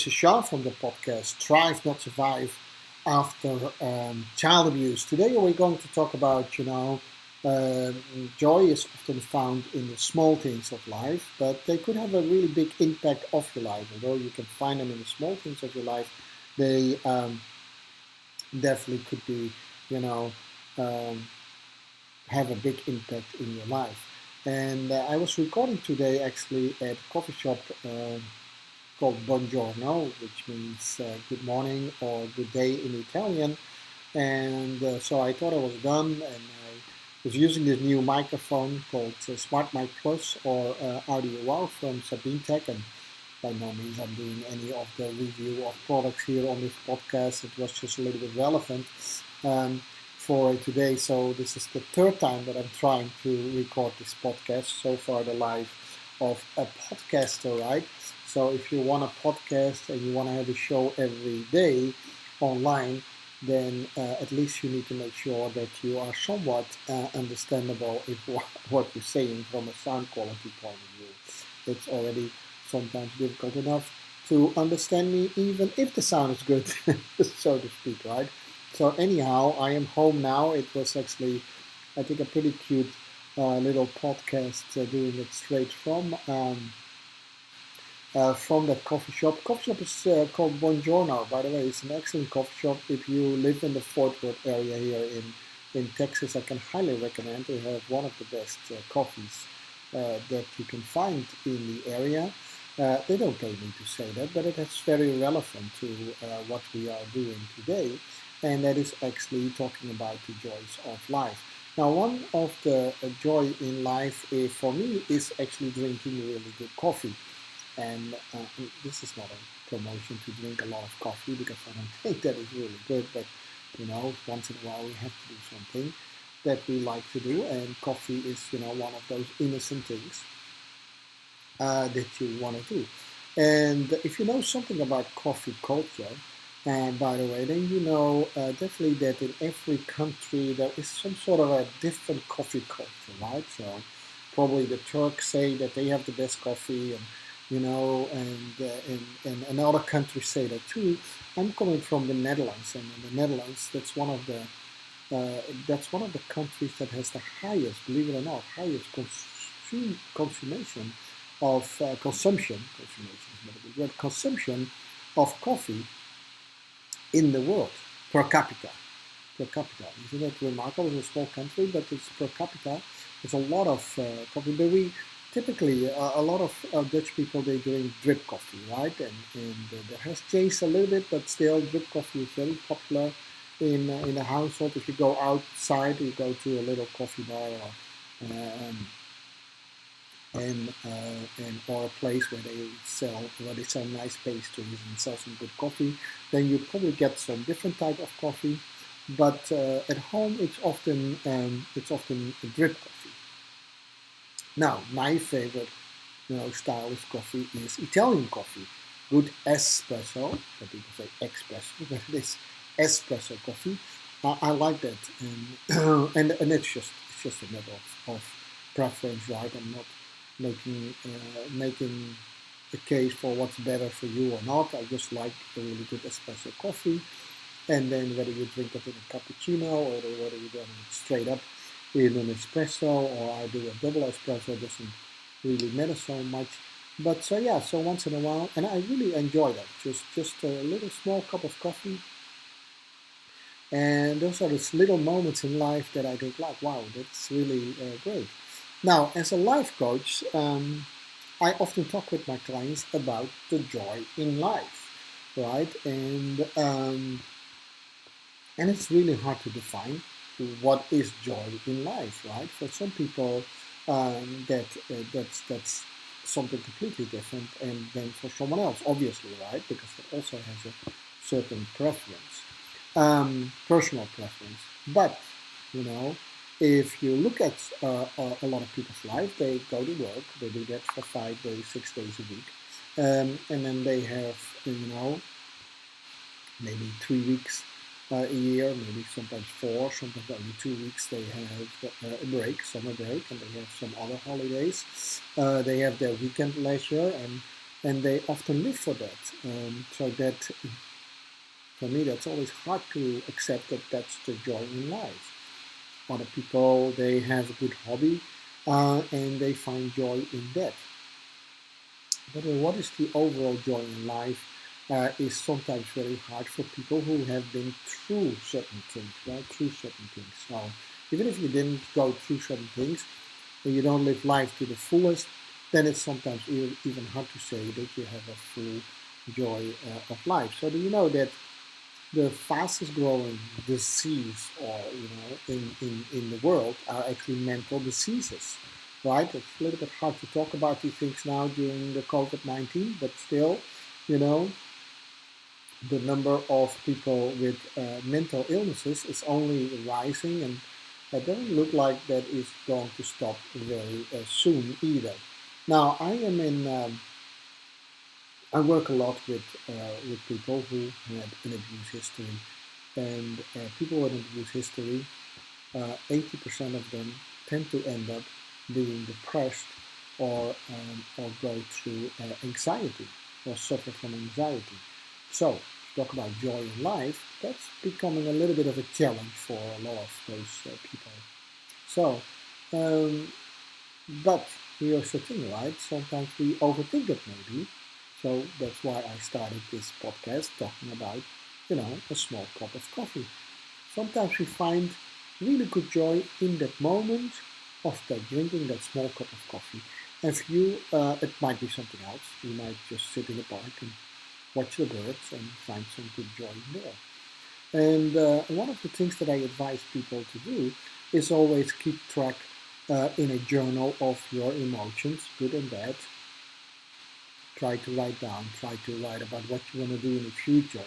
Shah from the podcast Thrive Not Survive After Child Abuse. Today we're going to talk about, uh, joy is often found in the small things of life, but they could have a really big impact of your life. Although you can find them in the small things of your life, they definitely could be, you know, um, have a big impact in your life. And I was recording today actually at a coffee shop called Bonjourno, which means good morning or good day in Italian. And so I thought I was done, and I was using this new microphone called Smart Mic Plus or Audio Wow from Sabine Tech. And by no means I'm doing any of the review of products here on this podcast. It was just a little bit relevant um, for today. So this is the third time that I'm trying to record this podcast. So far, the life of a podcaster, right? So if you want a podcast and you want to have a show every day online, then at least you need to make sure that you are somewhat understandable if what you're saying from a sound quality point of view. It's already sometimes difficult enough to understand me, even if the sound is good, so to speak, right? So anyhow, I am home now. It was actually, I think, a pretty cute little podcast doing it straight from that coffee shop. Coffee shop is called Bonjourno, by the way. It's an excellent coffee shop. If you live in the Fort Worth area here in Texas, I can highly recommend. They have one of the best coffees that you can find in the area. They don't pay me to say that, but it is very relevant to what we are doing today, and that is actually talking about the joys of life. Now, one of the joy in life for me is actually drinking really good coffee. And this is not a promotion to drink a lot of coffee because I don't think that is really good. But once in a while we have to do something that we like to do, and coffee is one of those innocent things that you want to do. And if you know something about coffee culture, and by the way, then you know definitely that in every country there is some sort of a different coffee culture, right? So probably the Turks say that they have the best coffee, and and other countries say that too. I'm coming from the Netherlands, and in the Netherlands, that's one of the countries that has the highest, believe it or not, highest consumption of consumption is not a good word, consumption of coffee in the world per capita. Per capita, isn't that remarkable? It's a small country, but it's per capita. There's a lot of coffee. But we typically a lot of Dutch people they drink drip coffee, right? And that has changed a little bit, but still drip coffee is very popular in the household. If you go outside, you go to a little coffee bar um, and or a place where they sell nice pastries and sell some good coffee, then you probably get some different type of coffee. But at home, it's often a drip coffee. Now, my favorite style of coffee is Italian coffee, good espresso. Some people say espresso, but it is espresso coffee. I like that, and it's just a matter of preference, right? I'm not making the case for what's better for you or not. I just like a really good espresso coffee, and then whether you drink it in a cappuccino or whether you do it straight up in an espresso or I do a double espresso, doesn't really matter so much. But so yeah, so once in a while, and I really enjoy that. Just a little small cup of coffee, and those are these little moments in life that I think like, wow, that's really great. Now, as a life coach, I often talk with my clients about the joy in life, right? And it's really hard to define what is joy in life, right? For some people, that's something completely different, and then for someone else, obviously, right? Because it also has a certain preference, personal preference. But you know, if you look at a lot of people's life, they go to work, they do that for 5 days, 6 days a week, and then they have maybe 3 weeks a year, maybe sometimes four, sometimes only 2 weeks. They have a break, summer break, and they have some other holidays. They have their weekend leisure, and and they often live for that. So that for me, that's always hard to accept that that's the joy in life. Other people, they have a good hobby and they find joy in that. But what is the overall joy in life is sometimes very hard for people who have been through certain things, right? Through certain things. So even if you didn't go through certain things, and you don't live life to the fullest, then it's sometimes even hard to say that you have a full joy of life. So do you know that the fastest growing disease or in the world are actually mental diseases, right? It's a little bit hard to talk about these things now during the COVID-19, but still, you know, the number of people with mental illnesses is only rising, and it doesn't look like that is going to stop very soon either. Now, I work a lot with people who had an abuse history, and people with an abuse history, 80% of them tend to end up being depressed or go through anxiety or suffer from anxiety. So, talk about joy in life, that's becoming a little bit of a challenge for a lot of those people. So, um, but here's the thing, right? Sometimes we overthink it maybe. So that's why I started this podcast talking about, a small cup of coffee. Sometimes we find really good joy in that moment of that drinking that small cup of coffee. And for you, it might be something else. You might just sit in the park and watch the birds and find some good joy in there. And one of the things that I advise people to do is always keep track in a journal of your emotions, good and bad. Try to write down, try to write about what you want to do in the future.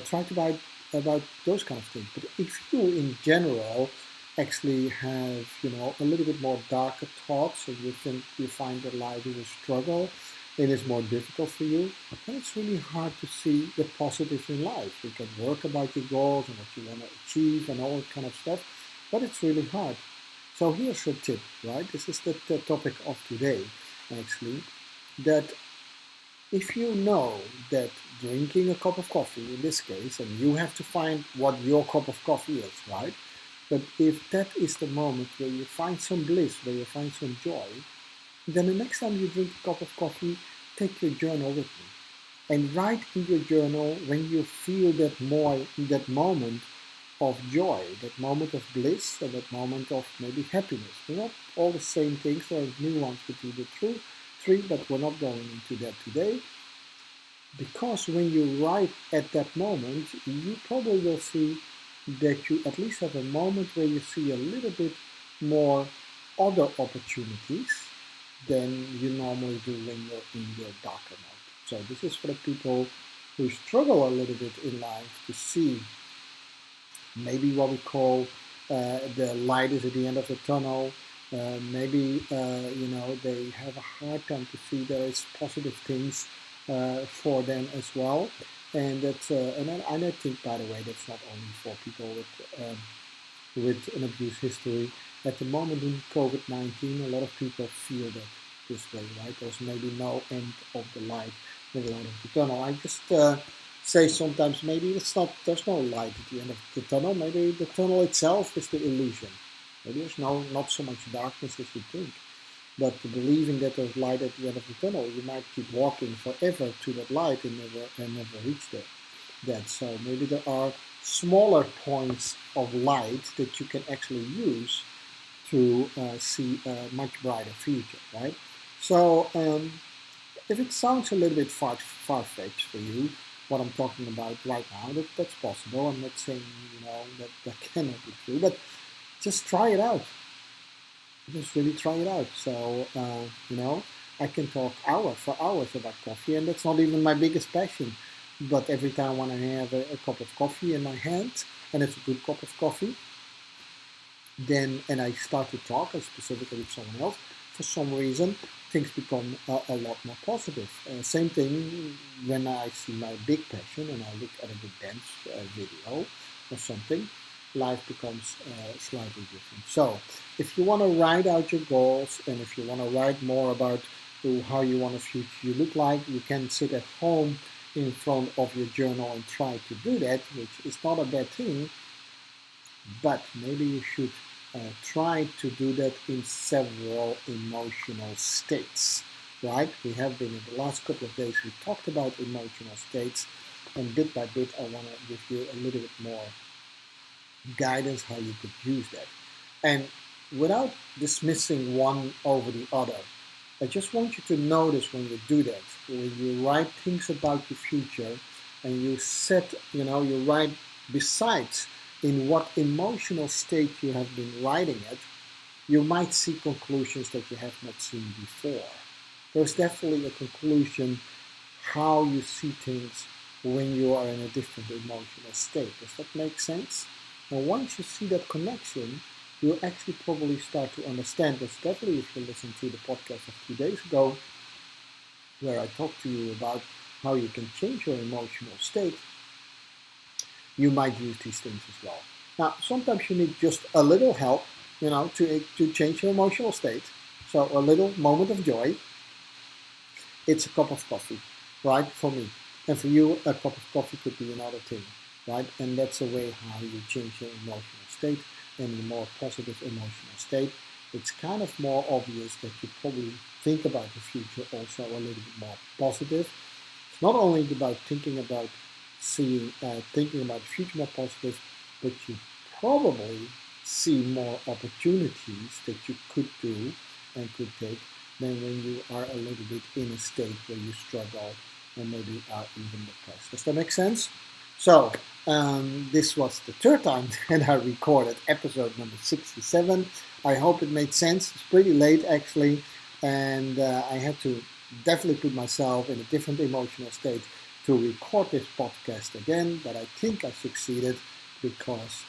Try to write about those kind of things. But if you, in general, actually have, a little bit more darker thoughts and you think you find that life is a struggle, it is more difficult for you, then it's really hard to see the positive in life. You can work about your goals and what you want to achieve and all that kind of stuff, but it's really hard. So here's a tip, right? This is the topic of today, actually, that if you know that drinking a cup of coffee, in this case, and you have to find what your cup of coffee is, right? But if that is the moment where you find some bliss, where you find some joy, then the next time you drink a cup of coffee, take your journal with you and write in your journal when you feel that moment of joy, that moment of bliss, or that moment of maybe happiness. They're not all the same things. There are nuance between the three, but we're not going into that today. Because when you write at that moment, you probably will see that you at least have a moment where you see a little bit more other opportunities than you normally do when you're in your darker mode. So this is for the people who struggle a little bit in life to see maybe what we call the light is at the end of the tunnel. Maybe they have a hard time to see there is positive things for them as well, and that's and I think, by the way, that's not only for people with an abuse history. At the moment in COVID-19, a lot of people feel that this way, right? There's maybe no end of the light, the light of the tunnel. I just say sometimes maybe there's no light at the end of the tunnel. Maybe the tunnel itself is the illusion. Maybe there's not so much darkness as you think. But believing that there's light at the end of the tunnel, you might keep walking forever to that light and never reach there. That so maybe there are smaller points of light that you can actually use to see a much brighter future, right? So if it sounds a little bit far-fetched for you, what I'm talking about right now, that's possible. I'm not saying that cannot be true, but just try it out. Just really try it out. So I can talk for hours about coffee, and that's not even my biggest passion. But every time when I have a cup of coffee in my hand, and it's a good cup of coffee, then and I start to talk, specifically with someone else, for some reason things become a lot more positive. Same thing when I see my big passion and I look at a good dance video or something, life becomes slightly different. So if you want to write out your goals and if you want to write more about to how you want a future to look like. You can sit at home in front of your journal and try to do that, which is not a bad thing, but maybe you should try to do that in several emotional states, right? We have been in the last couple of days, we talked about emotional states, and bit by bit, I want to give you a little bit more guidance how you could use that. And without dismissing one over the other, I just want you to notice when you do that, when you write things about the future and you set, you write besides in what emotional state you have been writing it, you might see conclusions that you have not seen before. There's definitely a conclusion how you see things when you are in a different emotional state. Does that make sense? Now, once you see that connection, you'll actually probably start to understand. That's definitely if you listen to the podcast of 2 days ago, where I talked to you about how you can change your emotional state, you might use these things as well. Now, sometimes you need just a little help, to change your emotional state. So a little moment of joy. It's a cup of coffee, right? For me. And for you, a cup of coffee could be another thing, right? And that's a way how you change your emotional state in a more positive emotional state. It's kind of more obvious that you probably think about the future also a little bit more positive. It's not only about thinking about the future more positive, but you probably see more opportunities that you could do and could take than when you are a little bit in a state where you struggle and maybe are even depressed. Does that make sense? So, this was the third time that I recorded episode number 67. I hope it made sense. It's pretty late actually, and I had to definitely put myself in a different emotional state to record this podcast again, but I think I succeeded because,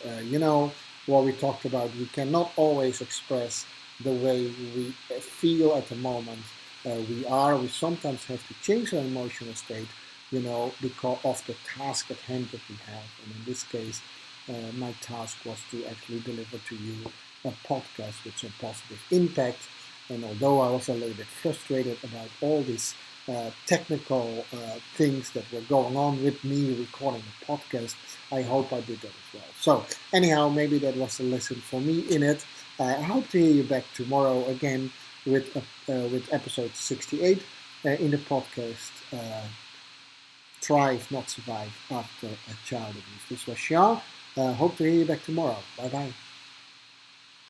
what we talked about, we cannot always express the way we feel at the moment. We sometimes have to change our emotional state, because of the task at hand that we have. And in this case, my task was to actually deliver to you a podcast with some positive impact. And although I was a little bit frustrated about all these technical things that were going on with me recording a podcast, I hope I did that as well. So anyhow, maybe that was a lesson for me in it. I hope to hear you back tomorrow again with episode 68 in the podcast Thrive, Not Survive After a Child Abuse. This was Sean. Hope to hear you back tomorrow. Bye bye.